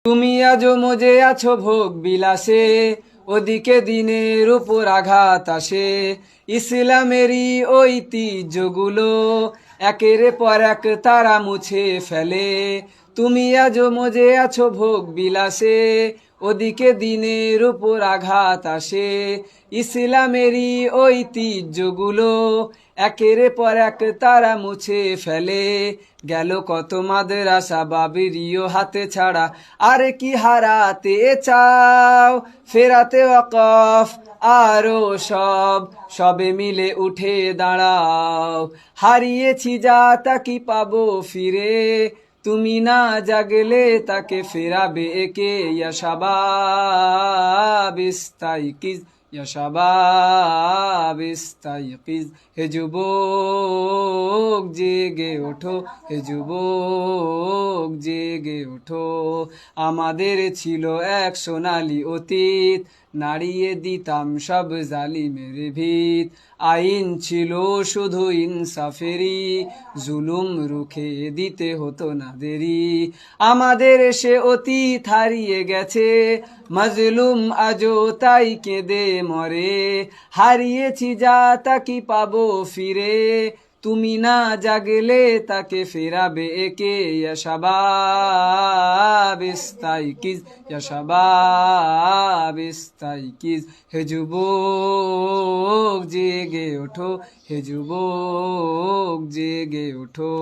তুমি আজও মজে আছো ভোগ বিলাসে, ওদিকে দিনের উপর আঘাত আসে। ইসলামেরই ঐতিহ্যগুলো একের পর এক তারা মুছে ফেলে। তুমি আজও মজে আছো ভোগ বিলাসে, ওদিকে দিনের উপর আঘাত আসে। ইসলামেরই ঐতিহ্যগুলো একের পর এক তারা মুছে ফেলে। গেল কত মাদ্রাসা বাবিরিও হাতে ছাড়া, আর কি হারাতে চাও? ফেরাতে ওয়াকফ আরো সবে মিলে উঠে দাঁড়াও। হারিয়েছি যা তা কি পাবো ফিরে, তুমি না জাগলে তাকে ফেরাবে একে। ইয়া শাবাব ইস্তাইকিজ, ইয়া শাবাব ইস্তাইকিজ, হে যুবক জেগে ওঠো, হে যুবক জেগে ওঠো। আমাদের ছিল এক সোনালী অতীত, নাড়িয়ে দিতাম সব জালিমের ভিত। আইন ছিল শুধু ইনসাফেরি, জুলুম রুখে দিতে হতো না দেরি। আমাদের সে অতীত হারিয়ে গেছে, মাজলুম আজও তাই কেঁদে মরে। হারিয়েছি যা তা কি পাবো ফিরে, তুমি না জাগলে তাকে ফেরাবে একে। ইয়া শাবাব ইস্তাইকিজ, ইয়া শাবাব ইস্তাইকিজ, হে যুবক জেগে ওঠো, হে যুবক জেগে ওঠো।